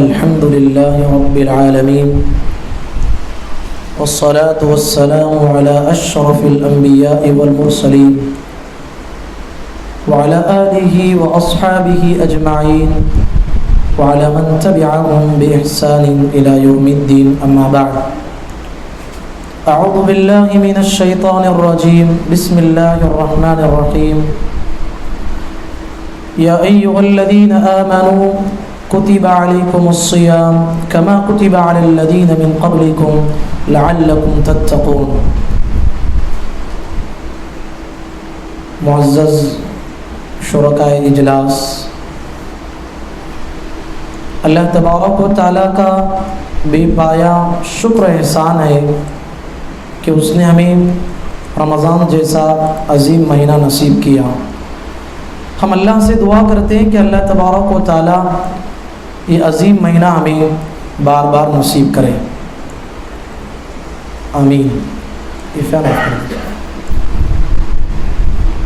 الحمد لله رب العالمين والصلاة والسلام على أشرف الأنبياء والمرسلين وعلى آله وأصحابه أجمعين وعلى من تبعهم بإحسان إلى يوم الدين. أما بعد، أعوذ بالله من الشيطان الرجيم. بسم الله الرحمن الرحيم. يا أيها الذين آمنوا كتب عليكم الصيام كما كتب على الذين من قبلكم لعلكم تتقون. معزز شرکائے اجلاس، اللہ تبارک و تعالیٰ کا بے پایا شکر احسان ہے کہ اس نے ہمیں رمضان جیسا عظیم مہینہ نصیب کیا. ہم اللہ سے دعا کرتے ہیں کہ اللہ تبارک و تعالیٰ یہ عظیم مہینہ ہمیں بار بار نصیب کرے. آمین.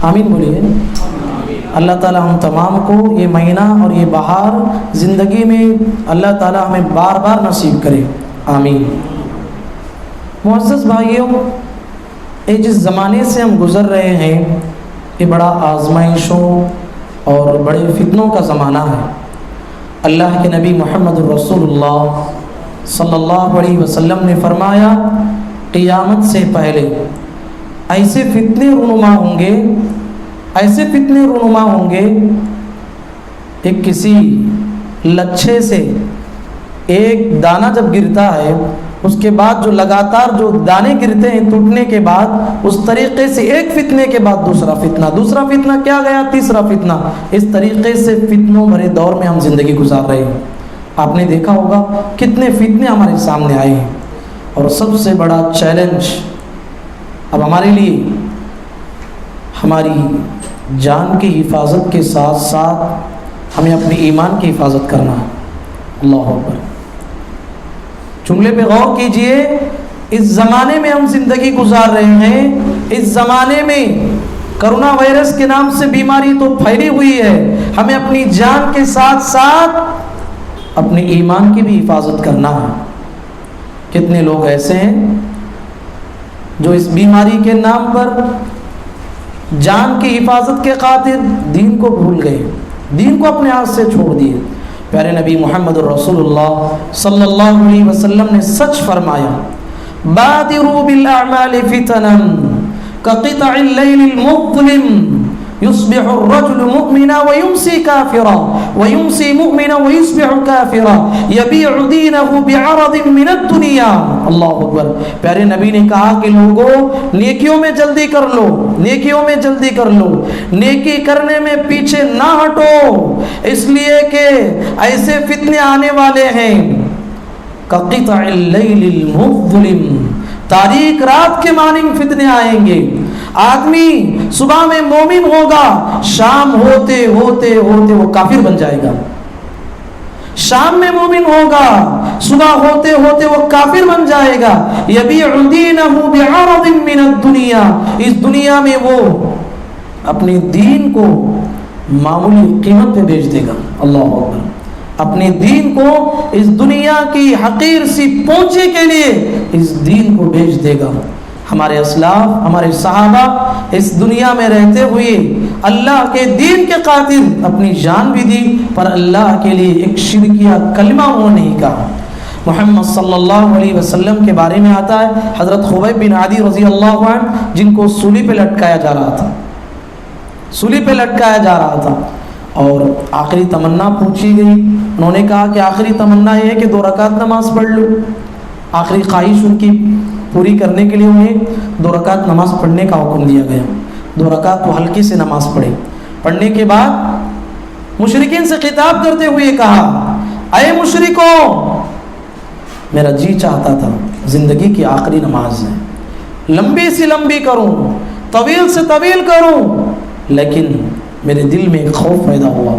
آمین بولیے. اللہ تعالیٰ ہم تمام کو یہ مہینہ اور یہ بہار زندگی میں اللہ تعالیٰ ہمیں بار بار نصیب کرے. آمین. معزز بھائیوں، یہ جس زمانے سے ہم گزر رہے ہیں یہ بڑا آزمائشوں اور بڑے فتنوں کا زمانہ ہے. اللہ کے نبی محمد رسول اللہ صلی اللہ علیہ وسلم نے فرمایا قیامت سے پہلے ایسے فتنے رونما ہوں گے ایک کسی لچھے سے ایک دانہ جب گرتا ہے اس کے بعد جو لگاتار جو دانے گرتے ہیں ٹوٹنے کے بعد اس طریقے سے ایک فتنے کے بعد دوسرا فتنہ کیا گیا، تیسرا فتنہ. اس طریقے سے فتنوں بھرے دور میں ہم زندگی گزار رہے ہیں. آپ نے دیکھا ہوگا کتنے فتنے ہمارے سامنے آئے ہیں. اور سب سے بڑا چیلنج اب ہمارے لیے ہماری جان کی حفاظت کے ساتھ ساتھ ہمیں اپنے ایمان کی حفاظت کرنا ہے. اللہ اکبر. جملے پہ غور کیجئے. اس زمانے میں ہم زندگی گزار رہے ہیں. اس زمانے میں کرونا وائرس کے نام سے بیماری تو پھیلی ہوئی ہے. ہمیں اپنی جان کے ساتھ ساتھ اپنے ایمان کی بھی حفاظت کرنا ہے. کتنے لوگ ایسے ہیں جو اس بیماری کے نام پر جان کی حفاظت کے خاطر دین کو بھول گئے، دین کو اپنے ہاتھ سے چھوڑ دیے. پیارے نبی محمد رسول اللہ صلی اللہ علیہ وسلم نے سچ فرمایا بادروا بالاعمال فتنا كقطع الليل المظلم يصبح الرجل مؤمنا ويمسي كافرا ويمسي مؤمنا ويصبح كافرا يبيع دينه بعرض من الدنيا. اللہ اکبر. پیارے نبی نے کہا کہ لوگوں نیکیوں میں جلدی کر لو، نیکی کرنے میں پیچھے نہ ہٹو، اس لیے کہ ایسے فتنے آنے والے ہیں كقطع الليل المظلم، تاریک رات کے مانند فتنے آئیں گے. آدمی صبح میں مومن ہوگا، شام ہوتے ہوتے وہ کافر بن جائے گا. شام میں مومن ہوگا، صبح ہوتے ہوتے وہ کافر بن جائے گا. یبیع دینہ بعرض من الدنیا، اس دنیا میں وہ اپنے دین کو معمولی قیمت پہ بیچ دے گا. اللہ اکبر. اپنے دین کو اس دنیا کی حقیر سی پہنچے کے لیے اس دین کو بیچ دے گا. ہمارے اسلاف، ہمارے صحابہ اس دنیا میں رہتے ہوئے اللہ کے دین کے خاطر اپنی جان بھی دی، پر اللہ کے لیے ایک شرکیہ کلمہ وہ نہیں کہا. محمد صلی اللہ علیہ وسلم کے بارے میں آتا ہے حضرت خبیب بن عدی رضی اللہ عنہ جن کو سولی پہ لٹکایا جا رہا تھا اور آخری تمنا پوچھی گئی. انہوں نے کہا کہ آخری تمنا یہ ہے کہ 2 رکعت نماز پڑھ لوں. آخری خواہش ان کی پوری کرنے کے لیے انہیں 2 رکعت نماز پڑھنے کا حکم دیا گیا. 2 رکعت وہ ہلکی سے نماز پڑھنے کے بعد مشرکین سے خطاب کرتے ہوئے کہا اے مشرکوں، میرا جی چاہتا تھا زندگی کی آخری نماز ہے، لمبی سے لمبی کروں، طویل سے طویل کروں، لیکن میرے دل میں ایک خوف پیدا ہوا.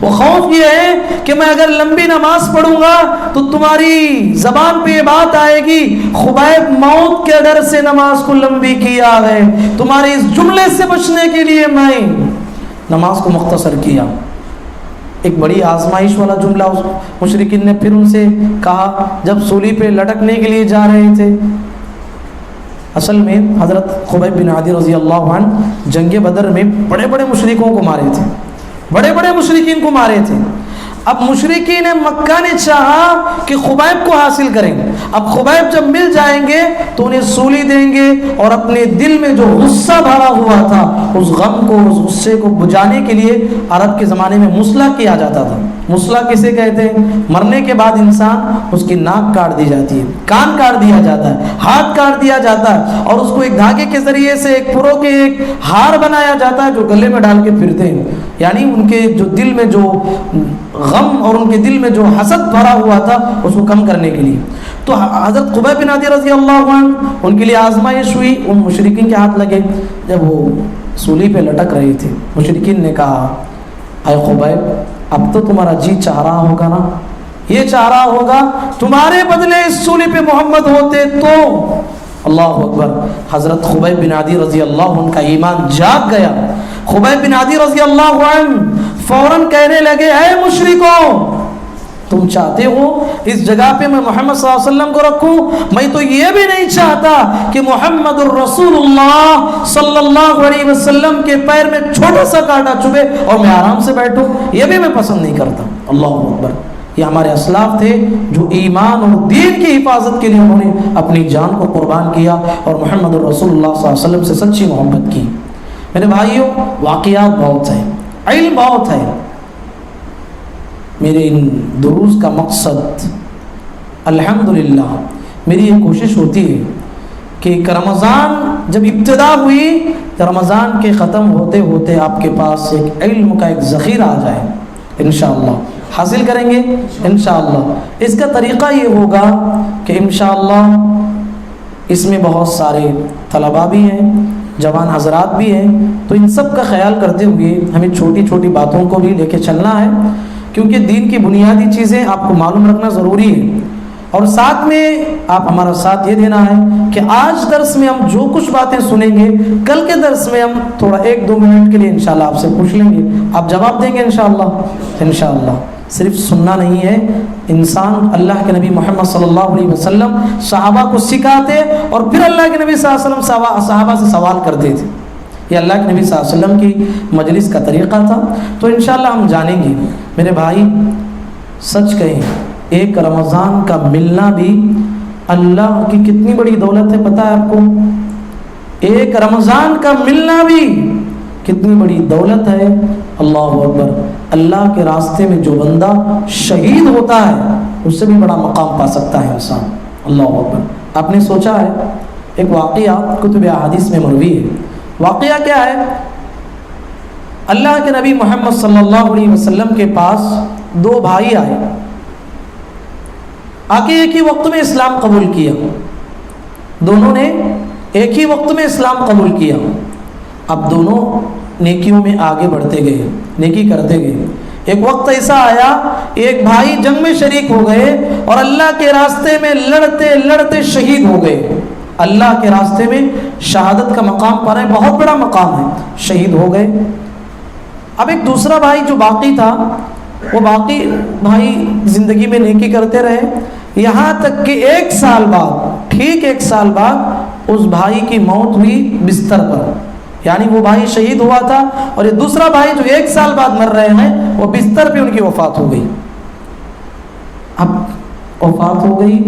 وہ خوف یہ ہے کہ میں اگر لمبی نماز پڑھوں گا تو تمہاری زبان پہ یہ بات آئے گی خبیب موت کے ڈر سے نماز کو لمبی کیا ہے. تمہارے اس جملے سے بچنے کے لیے میں نماز کو مختصر کیا. ایک بڑی آزمائش والا جملہ اس مشرکین نے پھر ان سے کہا جب سولی پہ لٹکنے کے لیے جا رہے تھے۔ اصل میں حضرت خبیب بن عدی رضی اللہ عنہ جنگ بدر میں بڑے بڑے مشرکوں کو مارے تھے، بڑے بڑے مشرکین کو مارے تھے۔ اب مشرکین مکہ نے چاہا کہ خبیب کو حاصل کریں، اب خبیب جب مل جائیں گے تو انہیں سولی دیں گے، اور اپنے دل میں جو غصہ بھرا ہوا تھا اس غم کو، اس غصے کو بجھانے کے لیے عرب کے زمانے میں مصلح کیا جاتا تھا۔ مصلح کسے کہتے ہیں؟ مرنے کے بعد انسان اس کی ناک کاٹ دی جاتی ہے، کان کاٹ دیا جاتا ہے، ہاتھ کاٹ دیا جاتا ہے، اور اس کو ایک دھاگے کے ذریعے سے ایک پرو کے ایک ہار بنایا جاتا ہے جو گلے میں ڈال کے پھرتے ہیں، یعنی ان کے جو دل میں جو غم اور ان کے دل میں جو حسد بھرا ہوا تھا اس کو کم کرنے کے لیے۔ تو حضرت خبیب بن عدی رضی اللہ عنہ ان کے لیے آزمائش ہوئی، ان مشرکین کے ہاتھ لگے۔ جب وہ سولی پہ لٹک رہے تھے مشرکین نے کہا اے خبیب اب تو تمہارا جی چاہ رہا ہوگا نا، یہ چاہ رہا ہوگا تمہارے بدلے اس سولی پہ محمد ہوتے تو۔ اللہ اکبر، حضرت خبیب بن عدی رضی اللہ عنہ کا ایمان جاگ گیا۔ خبیب بن عدی رضی اللہ عنہ فوراً کہنے لگے اے مشرکو، تم چاہتے ہو اس جگہ پہ میں محمد صلی اللہ علیہ وسلم کو رکھوں؟ میں تو یہ بھی نہیں چاہتا کہ محمد الرسول اللہ صلی اللہ علیہ وسلم کے پیر میں چھوٹا سا کانٹا چبھے اور میں آرام سے بیٹھوں، یہ بھی میں پسند نہیں کرتا۔ اللہ اکبر، یہ ہمارے اسلاف تھے جو ایمان اور دین کی حفاظت کے لیے انہوں نے اپنی جان کو قربان کیا اور محمد الرسول اللہ صلی اللہ علیہ وسلم سے سچی محبت کی۔ میرے بھائیوں، واقعات بہت ہیں، علم بہت ہے۔ میرے ان دروس کا مقصد الحمدللہ میری یہ کوشش ہوتی ہے کہ رمضان جب ابتدا ہوئی، رمضان کے ختم ہوتے ہوتے آپ کے پاس ایک علم کا ایک ذخیرہ آ جائے، انشاءاللہ حاصل کریں گے انشاءاللہ۔ اس کا طریقہ یہ ہوگا کہ انشاءاللہ اس میں بہت سارے طلباء بھی ہیں، جوان حضرات بھی ہیں، تو ان سب کا خیال کرتے ہوئے ہمیں چھوٹی چھوٹی باتوں کو بھی لے کے چلنا ہے، کیونکہ دین کی بنیادی چیزیں آپ کو معلوم رکھنا ضروری ہے۔ اور ساتھ میں آپ ہمارا ساتھ یہ دینا ہے کہ آج درس میں ہم جو کچھ باتیں سنیں گے، کل کے درس میں ہم تھوڑا 1-2 منٹ کے لیے انشاءاللہ آپ سے پوچھ لیں گے، آپ جواب دیں گے انشاءاللہ۔ صرف سننا نہیں ہے، انسان اللہ کے نبی محمد صلی اللہ علیہ وسلم صحابہ کو سکھاتے اور پھر اللہ کے نبی صلی اللہ علیہ وسلم صحابہ سے سوال کرتے تھے۔ یہ اللہ کے نبی صلی اللہ علیہ وسلم کی مجلس کا طریقہ تھا، تو انشاءاللہ ہم جانیں گے۔ میرے بھائی سچ کہیں، ایک رمضان کا ملنا بھی اللہ کی کتنی بڑی دولت ہے، پتہ ہے آپ کو؟ ایک رمضان کا ملنا بھی کتنی بڑی دولت ہے۔ اللہ اکبر، اللہ کے راستے میں جو بندہ شہید ہوتا ہے اس سے بھی بڑا مقام پا سکتا ہے انسان۔ اللہ اکبر۔ آپ نے سوچا ہے ایک واقعہ کتب احادیث میں مروی ہے، واقعہ کیا ہے؟ اللہ کے نبی محمد صلی اللہ علیہ وسلم کے پاس 2 بھائی آئے، آکے ایک ہی وقت میں اسلام قبول کیا، دونوں نے ایک ہی وقت میں اسلام قبول کیا۔ اب دونوں نیکیوں میں آگے بڑھتے گئے، نیکی کرتے گئے۔ ایک وقت ایسا آیا، ایک بھائی جنگ میں شریک ہو گئے اور اللہ کے راستے میں لڑتے لڑتے شہید ہو گئے۔ اللہ کے راستے میں شہادت کا مقام پر ہے، بہت بڑا مقام ہے، شہید ہو گئے۔ اب ایک دوسرا بھائی جو باقی تھا، وہ باقی بھائی زندگی میں نیکی کرتے رہے، یہاں تک کہ 1 سال بعد، ٹھیک 1 سال بعد اس بھائی کی موت ہوئی بستر پر، یعنی وہ بھائی شہید ہوا تھا اور یہ دوسرا بھائی جو 1 سال بعد مر رہے ہیں وہ بستر پہ ان کی وفات ہو گئی۔ اب وفات ہو گئی،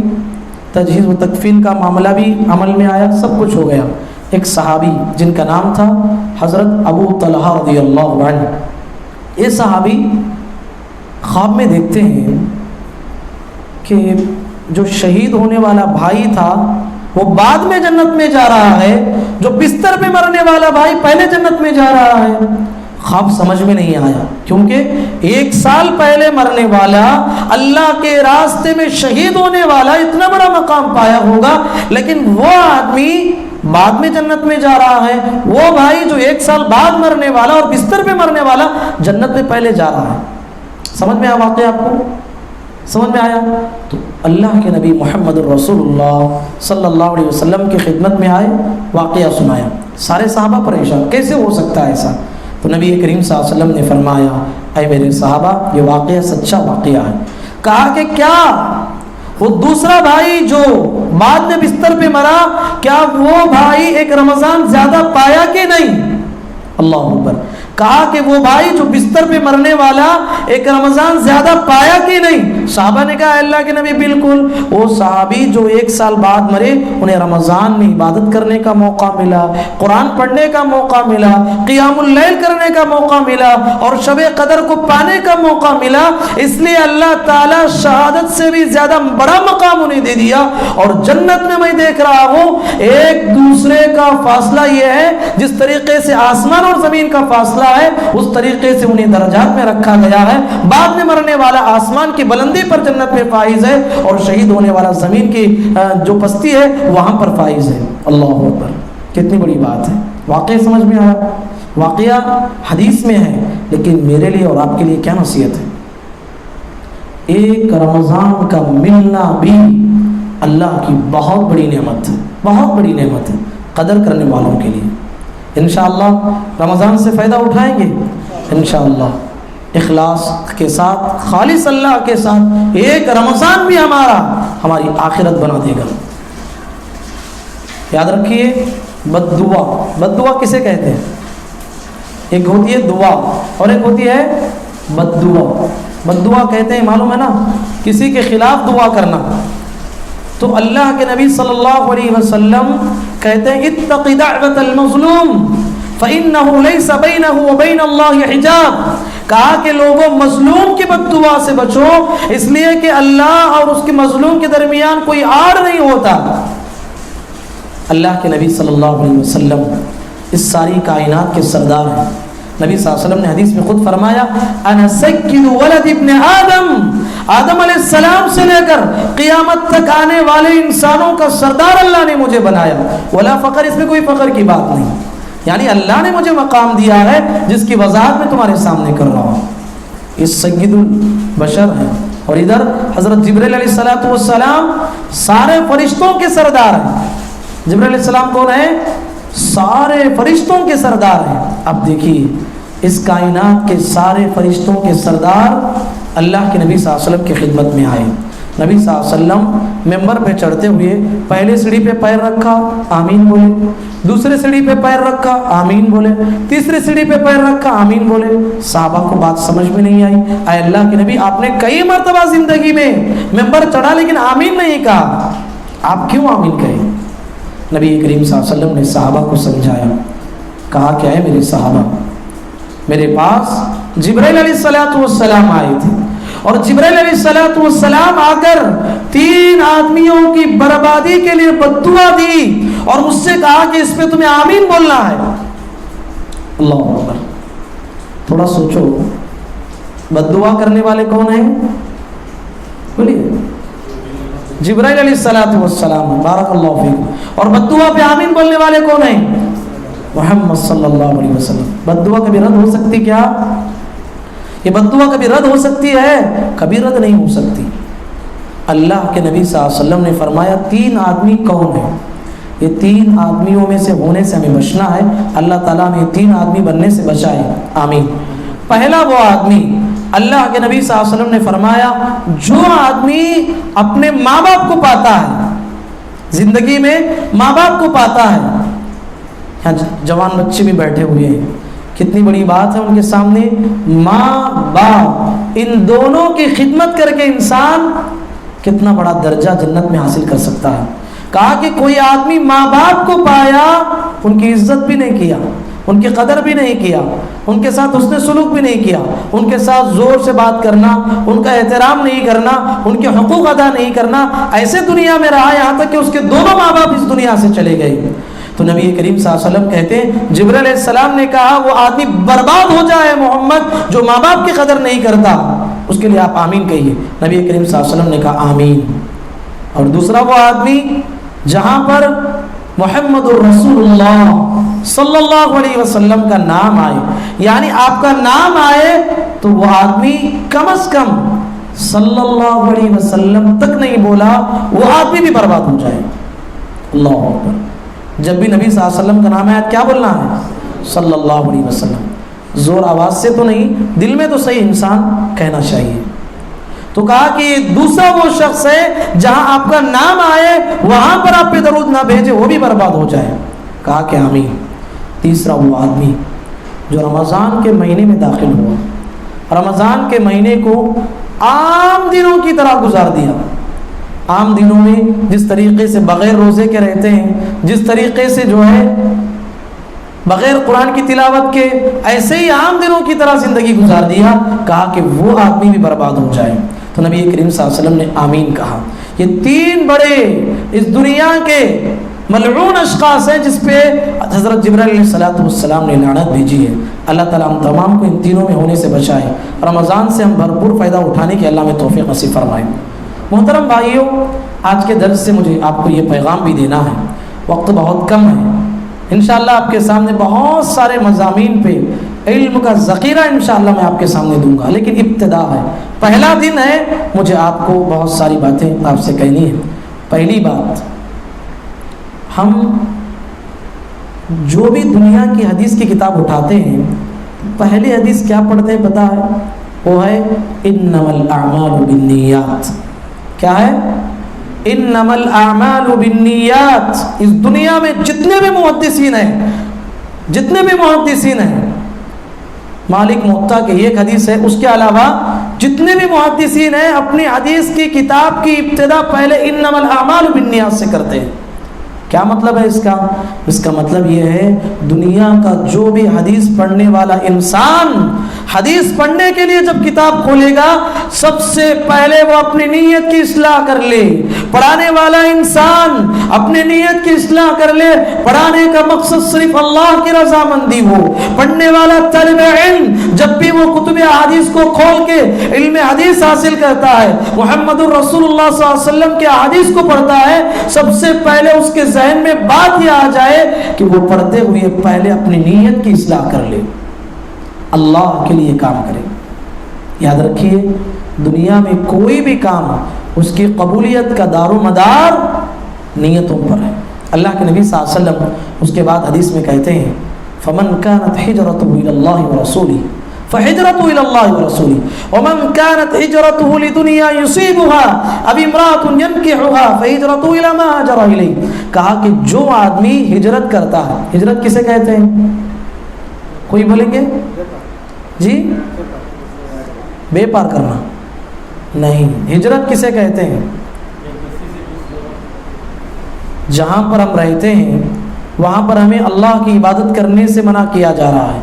تجہیز و تکفین کا معاملہ بھی عمل میں آیا، سب کچھ ہو گیا۔ ایک صحابی جن کا نام تھا حضرت ابو طلحہ رضی اللہ عنہ، یہ صحابی خواب میں دیکھتے ہیں کہ جو شہید ہونے والا بھائی تھا وہ بعد میں جنت میں جا رہا ہے، جو بستر پہ مرنے والا بھائی پہلے جنت میں جا رہا ہے۔ خواب سمجھ میں نہیں آیا، کیونکہ 1 سال پہلے مرنے والا اللہ کے راستے میں شہید ہونے والا اتنا بڑا مقام پایا ہوگا، لیکن وہ آدمی بعد میں جنت میں جا رہا ہے، وہ بھائی جو 1 سال بعد مرنے والا اور بستر پہ مرنے والا جنت میں پہلے جا رہا ہے۔ سمجھ میں آیا واقعہ؟ آپ کو سمجھ میں آیا؟ تو اللہ کے نبی محمد الرسول اللہ صلی اللہ علیہ وسلم کی خدمت میں آئے، واقعہ سنایا، سارے صحابہ پریشان، کیسے ہو سکتا ہے ایسا؟ تو نبی کریم صلی اللہ علیہ وسلم نے فرمایا اے میرے صحابہ یہ واقعہ سچا واقعہ ہے. کہا کہ کیا وہ دوسرا بھائی جو بعد میں بستر پہ مرا کیا وہ بھائی ایک رمضان زیادہ پایا کہ نہیں؟ اللہ اکبر. کہا کہ وہ بھائی جو بستر پہ مرنے والا ایک رمضان زیادہ پایا کہ نہیں؟ صحابہ نے کہا اللہ کے نبی بالکل. وہ صحابی جو 1 سال بعد مرے انہیں رمضان میں عبادت کرنے کا موقع ملا, قرآن پڑھنے کا موقع ملا, قیام اللیل کرنے کا موقع ملا اور شب قدر کو پانے کا موقع ملا. اس لیے اللہ تعالیٰ شہادت سے بھی زیادہ بڑا مقام انہیں دے دیا. اور جنت میں دیکھ رہا ہوں ایک دوسرے کا فاصلہ یہ ہے جس طریقے سے آسمان اور زمین کا فاصلہ ہے اس طریقے سے انہیں درجات میں رکھا گیا ہے. بعد میں مرنے والا آسمان کی بلندی پر جنت میں فائز ہے اور شہید ہونے والا زمین کی جو پستی ہے وہاں پر فائز ہے. اللہ اکبر. کتنی بڑی بات ہے. واقعہ سمجھ میں آیا؟ واقعہ حدیث میں ہے لیکن میرے لیے اور آپ کے لیے کیا نصیحت ہے؟ ایک رمضان کا ملنا بھی اللہ کی بہت بڑی نعمت ہے, بہت بڑی نعمت ہے قدر کرنے والوں کے لیے. انشاءاللہ رمضان سے فائدہ اٹھائیں گے انشاءاللہ اخلاص کے ساتھ, خالص اللہ کے ساتھ. ایک رمضان بھی ہماری آخرت بنا دے گا. یاد رکھیے بد دعا کسے کہتے ہیں؟ ایک ہوتی ہے دعا اور ایک ہوتی ہے بد دعا. بد دعا کہتے ہیں معلوم ہے نا, کسی کے خلاف دعا کرنا. تو اللہ کے نبی صلی اللہ علیہ وسلم کہتے ہیں اتق دعوت المظلوم فإنه ليس بينه وبين الله حجاب. کہا کہ لوگوں مظلوم کی بد دعا سے بچو اس لیے کہ اللہ اور اس کے مظلوم کے درمیان کوئی آڑ نہیں ہوتا. اللہ کے نبی صلی اللہ علیہ وسلم اس ساری کائنات کے سردار ہیں. نبی صلی اللہ علیہ وسلم نے حدیث میں خود فرمایا انا سید ولد ابن آدم. آدم علیہ السلام سے لے کر قیامت تک آنے والے انسانوں کا سردار اللہ نے مجھے بنایا. ولا فخر, اس میں کوئی فخر کی بات نہیں, یعنی اللہ نے مجھے مقام دیا ہے جس کی وضاحت میں تمہارے سامنے کر رہا ہوں. اس سید البشر ہیں. اور ادھر حضرت جبرائیل علیہ السلام سارے فرشتوں کے سردار ہیں. جبرائیل علیہ السلام کون ہیں؟ سارے فرشتوں کے سردار ہیں. اب دیکھیے اس کائنات کے سارے فرشتوں کے سردار اللہ کے نبی صلی اللہ علیہ وسلم کی خدمت میں آئے. نبی صلی اللہ علیہ وسلم ممبر پہ چڑھتے ہوئے پہلے سیڑھی پہ پیر رکھا آمین بولے, دوسرے سیڑھی پہ پیر رکھا آمین بولے, تیسرے سیڑھی پہ پیر رکھا آمین بولے. صحابہ کو بات سمجھ میں نہیں آئی. اے اللہ کے نبی آپ نے کئی مرتبہ زندگی میں ممبر چڑھا لیکن آمین نہیں کہا, آپ کیوں آمین کہیں؟ نبی کریم صلی اللہ علیہ وسلم نے صحابہ کو سمجھایا. کہا کہ اے میرے صحابہ میرے پاس جبرائیل علیہ السلام آئے تھے اور جبرائیل علیہ السلام آ کر 3 آدمیوں کی بربادی کے لیے بد دعا دی اور مجھ سے کہا کہ اس پہ تمہیں آمین بولنا ہے. اللہ اکبر. تھوڑا سوچو بد دعا کرنے والے کون ہیں؟ بولیے. جبرائیل علیہ السلام بارک اللہ فیکم. اور بد دعا پہ آمین بولنے والے کون ہیں؟ محمد صلی اللہ علیہ وسلم. بد دعا کبھی رد ہو سکتی کیا؟ یہ بد دعا کبھی رد ہو سکتی ہے؟ کبھی رد نہیں ہو سکتی. اللہ کے نبی صلی اللہ علیہ وسلم نے فرمایا 3 آدمی کون ہیں؟ یہ 3 آدمیوں میں سے ہونے سے ہمیں بچنا ہے. اللہ تعالیٰ نے 3 آدمی بننے سے بچائے. آمین. پہلا وہ آدمی اللہ کے نبی صلی اللہ علیہ وسلم نے فرمایا جو آدمی اپنے ماں باپ کو پاتا ہے, زندگی میں ماں باپ کو پاتا ہے. یہاں جوان بچے بھی بیٹھے ہوئے ہیں, کتنی بڑی بات ہے ان کے سامنے. ماں باپ ان دونوں کی خدمت کر کے انسان کتنا بڑا درجہ جنت میں حاصل کر سکتا ہے. کہا کہ کوئی آدمی ماں باپ کو پایا, ان کی عزت بھی نہیں کیا, ان کی قدر بھی نہیں کیا, ان کے ساتھ حسن سلوک بھی نہیں کیا, ان کے ساتھ زور سے بات کرنا, ان کا احترام نہیں کرنا, ان کے حقوق ادا نہیں کرنا, ایسے دنیا میں رہا یہاں تک کہ اس کے دونوں ماں باپ اس دنیا سے چلے گئے. تو نبی کریم صلی اللہ علیہ وسلم کہتے ہیں جبرائیل علیہ السلام نے کہا وہ آدمی برباد ہو جائے محمد جو ماں باپ کی قدر نہیں کرتا, اس کے لیے آپ آمین کہیے. نبی کریم صلی اللہ علیہ وسلم نے کہا آمین. اور دوسرا وہ آدمی جہاں پر محمد الرسول اللہ صلی اللہ علیہ وسلم کا نام آئے, یعنی آپ کا نام آئے تو وہ آدمی کم از کم صلی اللہ علیہ وسلم تک نہیں بولا, وہ آدمی بھی برباد ہو جائے. اللہ اکبر. جب بھی نبی صلی اللہ علیہ وسلم کا نام آیا کیا بولنا ہے؟ صلی اللہ علیہ وسلم. زور آواز سے تو نہیں، دل میں تو صحیح انسان کہنا چاہیے۔ تو کہا کہ دوسرا وہ شخص ہے جہاں آپ کا نام آئے وہاں پر آپ پہ درود نہ بھیجے، وہ بھی برباد ہو جائے۔ کہا کہ آمین۔ تیسرا وہ آدمی جو رمضان کے مہینے میں داخل ہوا، رمضان کے مہینے کو عام دنوں کی طرح گزار دیا۔ عام دنوں میں جس طریقے سے بغیر روزے کے رہتے ہیں، جس طریقے سے جو ہے بغیر قرآن کی تلاوت کے، ایسے ہی عام دنوں کی طرح زندگی گزار دیا۔ کہا کہ وہ آدمی بھی برباد ہو جائے۔ تو نبی کریم صلی اللہ علیہ وسلم نے آمین کہا۔ یہ تین بڑے اس دنیا کے ملعون اشخاص ہیں جس پہ حضرت جبرائیل علیہ السلام نے لعنت بھیجی ہے۔ اللہ تعالیٰ ہم تمام کو ان تینوں میں ہونے سے بچائے، رمضان سے ہم بھرپور فائدہ اٹھانے کی اللہ میں توفیق نصیب فرمائے۔ محترم بھائیوں، آج کے درس سے مجھے آپ کو یہ پیغام بھی دینا ہے، وقت بہت کم ہے۔ انشاءاللہ آپ کے سامنے بہت سارے مضامین پہ علم کا ذخیرہ انشاءاللہ میں آپ کے سامنے دوں گا، لیکن ابتدا ہے، پہلا دن ہے، مجھے آپ کو بہت ساری باتیں آپ سے کہنی ہیں۔ پہلی بات، ہم جو بھی دنیا کی حدیث کی کتاب اٹھاتے ہیں، پہلی حدیث کیا پڑھتے ہیں پتہ ہے؟ وہ ہے انما الاعمال بالنیات۔ کیا ہے؟ انما الاعمال بالنیات۔ اس دنیا میں جتنے بھی محدثین ہیں، مالک موطا کی ایک حدیث ہے، اس کے علاوہ جتنے بھی محدثین ہیں اپنی حدیث کی کتاب کی ابتدا پہلے انما الاعمال بالنیات سے کرتے ہیں۔ کیا مطلب ہے اس کا؟ اس کا مطلب یہ ہے دنیا کا جو بھی حدیث پڑھنے والا انسان حدیث پڑھنے کے لیے جب کتاب کھولے گا، سب سے پہلے وہ اپنی نیت کی اصلاح کر لے۔ پڑھانے والا انسان اپنی نیت کی اصلاح کر لے، پڑھانے کا مقصد صرف اللہ کی رضامندی ہو۔ پڑھنے والا طالب علم جب بھی وہ کتب حدیث کو کھول کے علم حدیث حاصل کرتا ہے، محمد الرسول اللہ صلی اللہ علیہ وسلم کے حدیث کو پڑھتا ہے، سب سے پہلے اس کے ذہن میں بات یہ آ جائے کہ وہ پڑھتے ہوئے پہلے اپنی نیت کی اصلاح کر لے، اللہ کے لیے کام کرے۔ یاد رکھیے، دنیا میں کوئی بھی کام اس کی قبولیت کا دار و مدار نیتوں پر ہے۔ اللہ کے نبی صلی اللہ علیہ وسلم اس کے بعد حدیث میں کہتے ہیں فمن كانت هجرته الى الله ورسوله فهجرته الى الله ورسوله ومن كانت هجرته لدنيا يصيبها اب امرأة ينكحها فهجرته الى ما هاجر اليه۔ کہا کہ جو آدمی ہجرت کرتا ہے، ہجرت کسے کہتے ہیں؟ کوئی بولیں گے جی؟ بے پار کرنا نہیں، ہجرت کسے کہتے ہیں؟ جہاں پر ہم رہتے ہیں وہاں پر ہمیں اللہ کی عبادت کرنے سے منع کیا جا رہا ہے،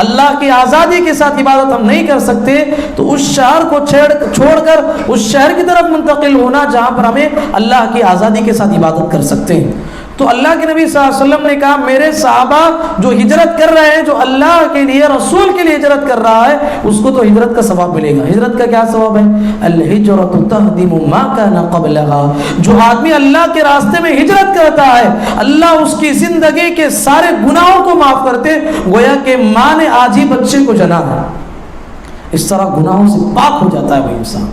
اللہ کی آزادی کے ساتھ عبادت ہم نہیں کر سکتے، تو اس شہر کو چھوڑ کر اس شہر کی طرف منتقل ہونا جہاں پر ہمیں اللہ کی آزادی کے ساتھ عبادت کر سکتے ہیں۔ تو اللہ کے نبی صلی اللہ علیہ وسلم نے کہا میرے صحابہ جو ہجرت کر رہے ہیں، جو اللہ کے لیے رسول کے لیے ہجرت کر رہا ہے، اس کو تو ہجرت کا ثواب ملے گا۔ ہجرت کا کیا ثواب ہے؟ الہجرۃ تہدم ما کان قبلها۔ جو آدمی اللہ کے راستے میں ہجرت کرتا ہے، اللہ اس کی زندگی کے سارے گناہوں کو معاف کرتے، گویا کہ ماں نے آج ہی بچے کو جنا ہے، اس طرح گناہوں سے پاک ہو جاتا ہے وہ انسان۔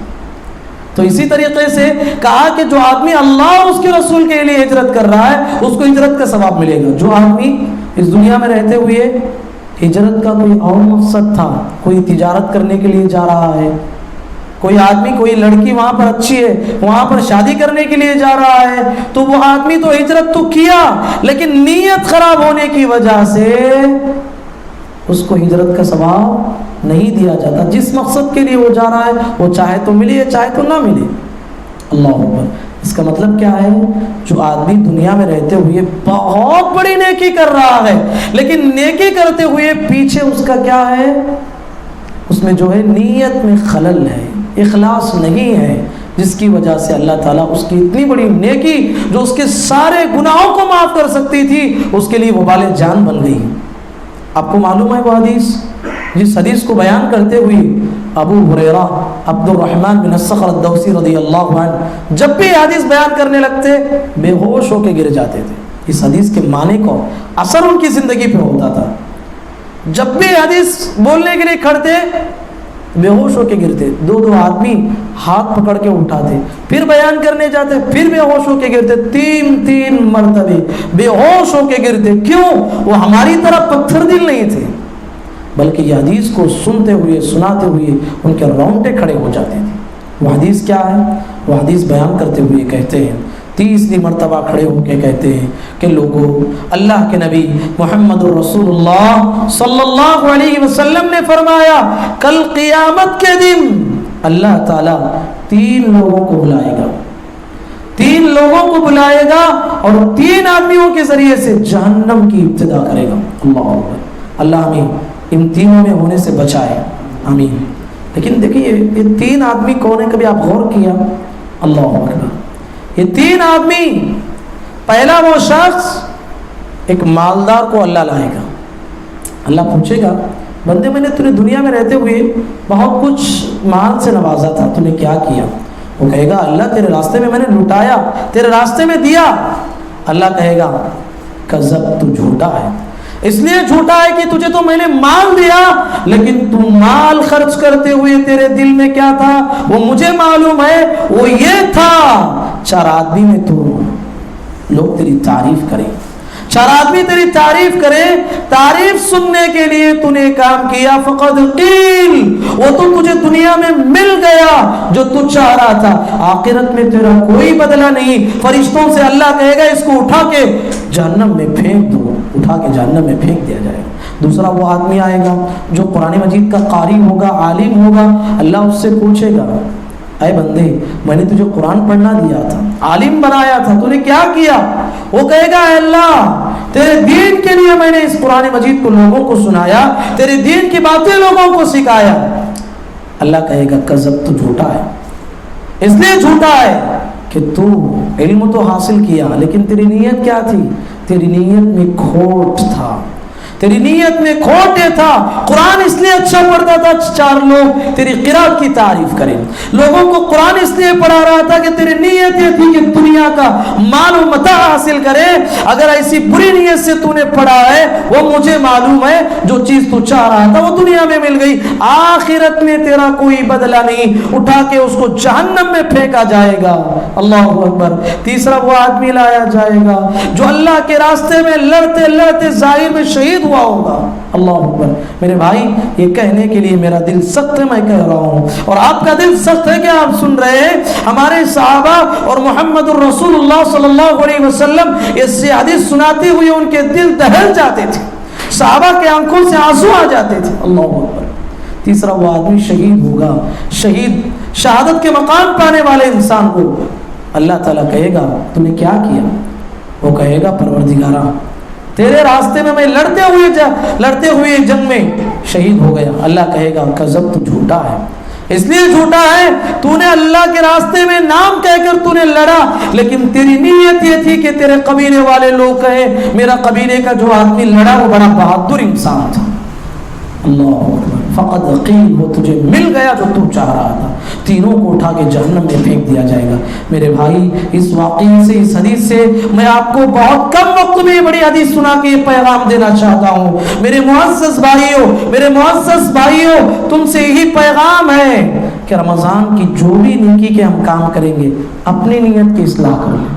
تو اسی طریقے سے کہا کہ جو آدمی اللہ اور اس کے رسول کے لیے ہجرت کر رہا ہے، اس کو ہجرت کا ثواب ملے گا۔ جو آدمی اس دنیا میں رہتے ہوئے ہجرت کا کوئی اور مقصد تھا، کوئی تجارت کرنے کے لیے جا رہا ہے، کوئی آدمی کوئی لڑکی وہاں پر اچھی ہے وہاں پر شادی کرنے کے لیے جا رہا ہے، تو وہ آدمی تو ہجرت تو کیا، لیکن نیت خراب ہونے کی وجہ سے اس کو ہجرت کا ثواب نہیں دیا جاتا۔ جس مقصد کے لیے وہ جا رہا ہے وہ چاہے تو ملے چاہے تو نہ ملے۔ اللہ اکبر۔ اس کا مطلب کیا ہے؟ جو آدمی دنیا میں رہتے ہوئے بہت بڑی نیکی کر رہا ہے، لیکن نیکی کرتے ہوئے پیچھے اس کا کیا ہے؟ اس میں جو ہے نیت میں خلل ہے، اخلاص نہیں ہے، جس کی وجہ سے اللہ تعالیٰ اس کی اتنی بڑی نیکی جو اس کے سارے گناہوں کو معاف کر سکتی تھی، اس کے لیے وبال جان بن گئی۔ آپ کو معلوم ہے وہ حدیث، جس حدیث کو بیان کرتے ہوئے ابو ہریرہ عبد الرحمن بن الصخر الدوسی رضی اللہ عنہ جب بھی حدیث بیان کرنے لگتے بے ہوش ہو کے گر جاتے تھے۔ اس حدیث کے معنی کو اثر ان کی زندگی پہ ہوتا تھا، جب بھی حدیث بولنے کے لیے کھڑتے بے ہوش ہو کے گرتے، دو آدمی ہاتھ پکڑ کے اٹھاتے، پھر بیان کرنے جاتے پھر بے ہوش ہو کے گرتے، تین مرتبے بے ہوش ہو کے گرتے۔ کیوں؟ وہ ہماری طرح پتھر دل نہیں تھے، بلکہ یہ حدیث کو سنتے ہوئے سناتے ہوئے ان کے رونگٹے کھڑے ہو جاتے تھے۔ وہ حدیث کیا ہے؟ وہ حدیث بیان کرتے ہوئے کہتے ہیں، 30 مرتبہ کھڑے ہو کے کہتے ہیں کہ لوگوں، اللہ کے نبی محمد رسول اللہ صلی اللہ علیہ وسلم نے فرمایا کل قیامت کے دن اللہ تعالیٰ 3 لوگوں کو بلائے گا، 3 لوگوں کو بلائے گا اور 3 آدمیوں کے ذریعے سے جہنم کی ابتدا کرے گا۔ اللہ اکبر، اللہ ہمیں ان تینوں میں ہونے سے بچائے، آمین۔ لیکن دیکھیے یہ 3 آدمی کون ہے؟ کبھی آپ غور کیا؟ اللہ اکبر، یہ 3 آدمی، پہلا وہ شخص، ایک مالدار کو اللہ لائے گا۔ اللہ پوچھے گا بندے میں نے تجھے دنیا میں رہتے ہوئے بہت کچھ مال سے نوازا تھا، تو نے کیا کیا؟ وہ کہے گا اللہ تیرے راستے میں نے لٹایا، تیرے راستے میں دیا۔ اللہ کہے گا کذب، تو جھوٹا ہے، اس لیے جھوٹا ہے کہ تجھے تو میں نے مال دیا، لیکن تو مال خرچ کرتے ہوئے تیرے دل میں کیا تھا وہ مجھے معلوم ہے، وہ یہ تھا 4 آدمی میں تو لوگ تیری تعریف کریں، 4 آدمی تیری تعریف کریں، تعریف سننے کے لیے تو نے کام کیا، فقد قیل، وہ تو تجھے دنیا میں مل گیا جو تو چاہ رہا تھا، آخرت میں تیرا کوئی بدلہ نہیں۔ فرشتوں سے اللہ کہے گا اس کو اٹھا کے جہنم میں پھینک دو، اٹھا کے جہنم میں پھینک دیا جائے گا۔ دوسرا وہ آدمی آئے گا جو قرآن مجید کا قاری ہوگا، عالم ہوگا، اللہ اس سے پوچھے گا اے بندے میں نے تجھے قرآن پڑھنا دیا تھا، عالم بنایا تھا، تو نے کیا کیا؟ وہ کہے گا اے اللہ تیرے دین کے لیے میں نے اس قرآن مجید کو لوگوں کو سنایا، تیرے دین کی باتیں لوگوں کو سکھایا۔ اللہ کہے گا کذب، تو جھوٹا ہے، اس لیے جھوٹا ہے کہ تو علم تو حاصل کیا لیکن تیری نیت کیا تھی؟ تیری نیت میں کھوٹ تھا، تیری نیت میں کھوٹے تھا۔ قرآن اس لیے اچھا پڑھتا تھا 4 لوگ تیری قرات کی تعریف کریں، لوگوں کو قرآن اس لیے پڑھا رہا تھا کہ تیری نیت یہ تھی کہ دنیا کا مال و متاع حاصل کرے۔ اگر ایسی بری نیت سے تو نے پڑھا ہے، وہ مجھے معلوم ہے جو چیز تو چاہ رہا تھا وہ دنیا میں مل گئی، آخرت میں تیرا کوئی بدلہ نہیں، اٹھا کے اس کو جہنم میں پھینکا جائے گا۔ اللہ اکبر۔ تیسرا وہ آدمی لایا جائے گا جو اللہ کے راستے میں لڑتے لڑتے ظاہر میں شہید ہوا ہوگا۔ اللہ اکبر۔ میرے بھائی یہ کہنے کے لیے میرا دل سخت ہے، میں کہہ رہا ہوں اور آپ کا دل سخت ہے کہ آپ سن رہے ہیں۔ ہمارے صحابہ اور محمد الرسول اللہ صلی اللہ علیہ وسلم اس حدیث سناتے ہوئے ان کے دل دہل جاتے تھے، صحابہ کے آنکھوں سے آنسو آ جاتے تھے۔ اللہ اکبر۔ تیسرا وہ آدمی شہید ہوگا، شہادت کے مقام پانے والے انسان کو اللہ تعالیٰ کہے گا تم نے کیا کیا؟ وہ کہے گا پروردگارا تیرے راستے میں لڑتے ہوئے جنگ میں شہید ہو گیا۔ اللہ کہے گا کذب، تو جھوٹا ہے، اس لیے جھوٹا ہے تو نے اللہ کے راستے میں نام کہہ کر تو نے لڑا، لیکن تیری نیت یہ تھی کہ تیرے قبیلے والے لوگ کہیں میرا قبیلے کا جو آدمی لڑا وہ بڑا بہادر انسان تھا۔ اللہ اکبر۔ فقد قیل، وہ تجھے مل گیا جو تو چاہ رہا تھا۔ تینوں کو اٹھا کے جہنم میں پھینک دیا جائے گا۔ میرے بھائی اس واقعے سے، اس حدیث سے میں آپ کو بہت کم وقت میں بڑی حدیث سنا کے یہ پیغام دینا چاہتا ہوں۔ میرے معزز بھائیوں تم سے یہی پیغام ہے کہ رمضان کی جو بھی نیکی کے ہم کام کریں گے اپنی نیت کی اصلاح کر لیں،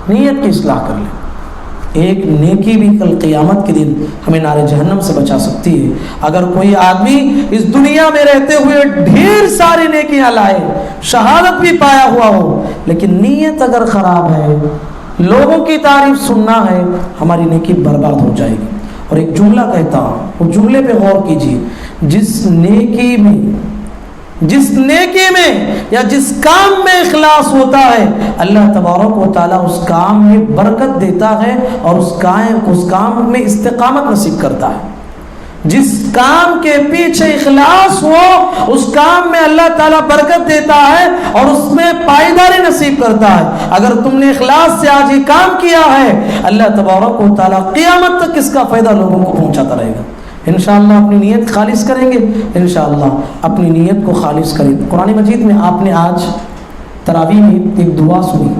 نیت کی اصلاح کر لیں۔ ایک نیکی بھی کل قیامت کے دن ہمیں نار جہنم سے بچا سکتی ہے۔ اگر کوئی آدمی اس دنیا میں رہتے ہوئے ڈھیر ساری نیکیاں لائے، شہادت بھی پایا ہوا ہو، لیکن نیت اگر خراب ہے، لوگوں کی تعریف سننا ہے، ہماری نیکی برباد ہو جائے گی۔ اور ایک جملہ کہتا ہوں، وہ جملے پہ غور کیجیے، جس نیکی میں یا جس کام میں اخلاص ہوتا ہے اللہ تبارک و تعالیٰ اس کام میں برکت دیتا ہے اور اس کام میں استقامت نصیب کرتا ہے۔ جس کام کے پیچھے اخلاص ہو اس کام میں اللہ تعالیٰ برکت دیتا ہے اور اس میں پائیداری نصیب کرتا ہے۔ اگر تم نے اخلاص سے آج یہ کام کیا ہے، اللہ تبارک و تعالیٰ قیامت تک اس کا فائدہ لوگوں کو پہنچاتا رہے گا۔ انشاءاللہ اپنی نیت خالص کریں گے، انشاءاللہ اپنی نیت کو خالص کریں۔ قرآن مجید میں آپ نے آج تراویح میں ایک دعا سنی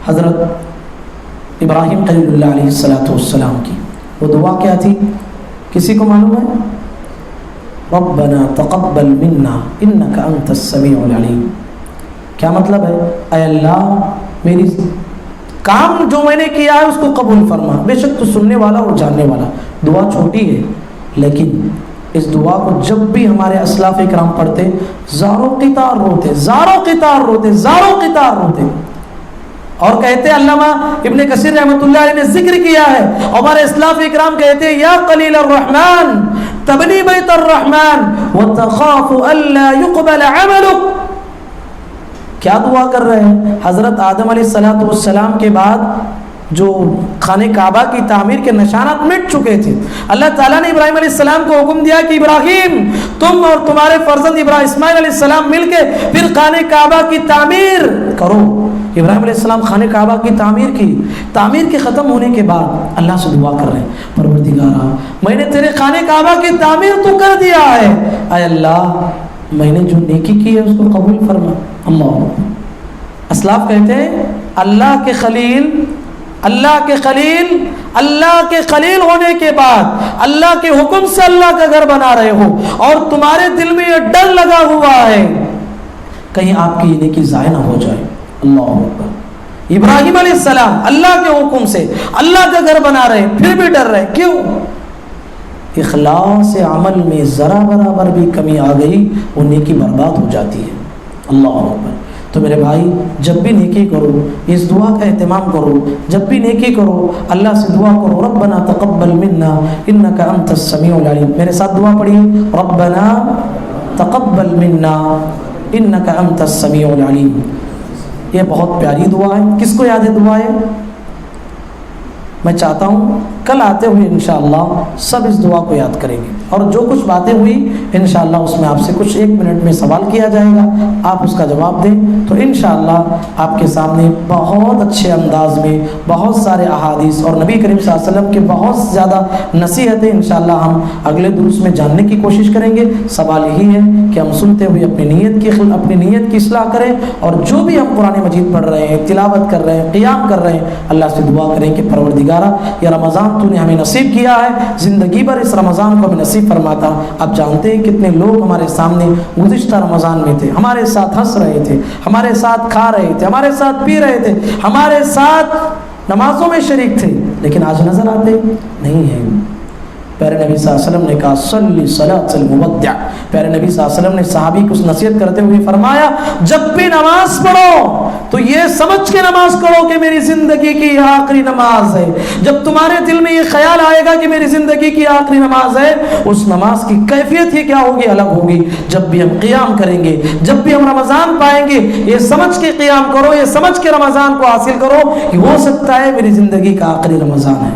حضرت ابراہیم خلیل اللہ علیہ السلام کی۔ وہ دعا کیا تھی؟ کسی کو معلوم ہے؟ ربنا تقبل منا انک انت السمیع العلیم۔ کیا مطلب ہے؟ اے اللہ میری کام جو میں نے کیا ہے اس کو قبول فرما، بے شک تو سننے والا اور جاننے والا۔ دعا چھوٹی ہے لیکن اس دعا کو جب بھی ہمارے اسلاف اکرام پڑھتے زارو قطار روتے، زارو قطار روتے، زارو قطار روتے، اور کہتے علامہ ابن کثیر رحمۃ اللہ علیہ نے ذکر کیا ہے، ہمارے اسلاف اکرام کہتے یا قلیل الرحمن تبنی بیت الرحمن وتخاف الا يقبل عملك. کیا دعا کر رہے ہیں؟ حضرت آدم علیہ السلام کے بعد جو خانہ کعبہ کی تعمیر کے نشانات مٹ چکے تھے، اللہ تعالیٰ نے ابراہیم علیہ السلام کو حکم دیا کہ ابراہیم تم اور تمہارے فرزند اسماعیل علیہ السلام مل کے پھر خانہ کعبہ کی تعمیر کرو. ابراہیم علیہ السلام خانہ کعبہ کی تعمیر کے ختم ہونے کے بعد اللہ سے دعا کر رہے ہیں، پروردگارا میں نے تیرے خانہ کعبہ کی تعمیر تو کر دیا ہے، اے اللہ میں نے جو نیکی کی ہے اس کو قبول فرما. اللہ اسلاف کہتے ہیں اللہ کے خلیل ہونے کے بعد اللہ کے حکم سے اللہ کا گھر بنا رہے ہو اور تمہارے دل میں یہ ڈر لگا ہوا ہے کہیں آپ کی یہ نیکی ضائع نہ ہو جائے. اللہ اکبر. ابراہیم علیہ السلام اللہ کے حکم سے اللہ کا گھر بنا رہے پھر بھی ڈر رہے، کیوں؟ اخلاص عمل میں ذرا برابر بھی کمی آ گئی وہ نیکی برباد ہو جاتی ہے. اللہ اکبر. تو میرے بھائی جب بھی نیکی کرو اس دعا کا اہتمام کرو، جب بھی نیکی کرو اللہ سے دعا کرو ربنا تقبل منا انک انت السمیع العلیم. میرے ساتھ دعا پڑھیے ربنا تقبل منا انک انت السمیع العلیم. یہ بہت پیاری دعا ہے. کس کو یاد ہے دعا ہے؟ میں چاہتا ہوں کل آتے ہوئے انشاءاللہ سب اس دعا کو یاد کریں گے، اور جو کچھ باتیں ہوئی انشاءاللہ اس میں آپ سے کچھ 1 منٹ میں سوال کیا جائے گا، آپ اس کا جواب دیں تو انشاءاللہ آپ کے سامنے بہت اچھے انداز میں بہت سارے احادیث اور نبی کریم صلی اللہ علیہ وسلم کے بہت زیادہ نصیحتیں انشاءاللہ ہم اگلے دروس میں جاننے کی کوشش کریں گے. سوال یہی ہے کہ ہم سنتے ہوئے اپنی نیت کی اصلاح کریں، اور جو بھی ہم قرآن مجید پڑھ رہے ہیں، تلاوت کر رہے ہیں، قیام کر رہے ہیں، اللہ سے دعا کریں کہ پروردگارا یہ رمضان تو نے ہمیں نصیب کیا ہے، زندگی بھر اس رمضان کو ہمیں نصیب فرماتا. آپ جانتے ہیں کتنے لوگ ہمارے سامنے گزشتہ رمضان میں تھے، ہمارے ساتھ ہنس رہے تھے، ہمارے ساتھ کھا رہے تھے، ہمارے ساتھ پی رہے تھے، ہمارے ساتھ نمازوں میں شریک تھے، لیکن آج نظر آتے نہیں ہیں. پیارے نبی صلی اللہ علیہ وسلم نے کہا صلی صلاۃ المودع. پیارے نبی صلی اللہ علیہ وسلم نے صحابی کو نصیحت کرتے ہوئے فرمایا جب بھی نماز پڑھو تو یہ سمجھ کے نماز پڑھو کہ میری زندگی کی یہ آخری نماز ہے. جب تمہارے دل میں یہ خیال آئے گا کہ میری زندگی کی آخری نماز ہے، اس نماز کی کیفیت ہی کیا ہوگی؟ الگ ہوگی. جب بھی ہم قیام کریں گے، جب بھی ہم رمضان پائیں گے، یہ سمجھ کے قیام کرو، یہ سمجھ کے رمضان کو حاصل کرو کہ ہو سکتا ہے میری زندگی کا آخری رمضان ہے.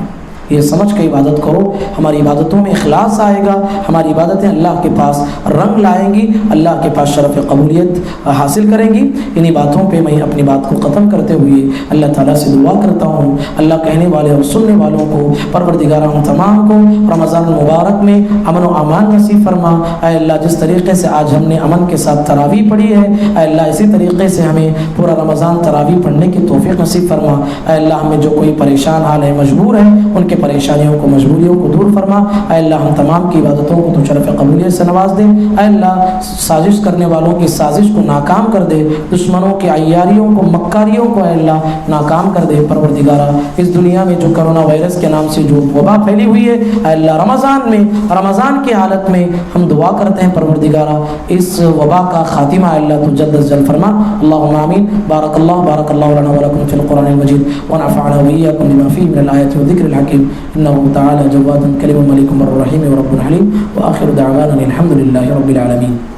یہ سمجھ کے عبادت کرو، ہماری عبادتوں میں اخلاص آئے گا، ہماری عبادتیں اللہ کے پاس رنگ لائیں گی، اللہ کے پاس شرف قبولیت حاصل کریں گی. انہی باتوں پہ میں اپنی بات کو ختم کرتے ہوئے اللہ تعالیٰ سے دعا کرتا ہوں اللہ کہنے والے اور سننے والوں کو پروردگارا ہم تمام کو رمضان المبارک میں امن و امان نصیب فرما. اے اللہ جس طریقے سے آج ہم نے امن کے ساتھ تراویح پڑھی ہے، اے اللہ اسی طریقے سے ہمیں پورا رمضان تراویح پڑھنے کی توفیق نصیب فرما. اے اللہ ہمیں جو کوئی پریشان حال ہے، مجبور ہے، ان کے پریشانیوں کو، مجبوریوں کو دور فرما. اے اللہ ہم تمام کی عبادتوں کو تو شرف قبولیت سے نواز دے. اے اللہ سازش کرنے والوں کی سازش کو ناکام کر دے، دشمنوں کی عیاریوں کو، مکاریوں کو اے اللہ ناکام کر دے. پروردگارا اس دنیا میں جو کرونا وائرس کے نام سے جو وبا پھیلی ہوئی ہے، اے اللہ رمضان کی حالت میں ہم دعا کرتے ہیں پروردگارا اس وبا کا خاتمہ اے اللہ تو جلد از جلد فرما. اللہم آمین. بارک اللہ لنا ولکم فی القرآن المجید ونفعنا وإياكم بما فيه من الآيات والذكر الحكيم إنه تعالى جواد كريم مليك بر رحيم ورب حليم وآخر دعوانا الحمد لله رب العالمين.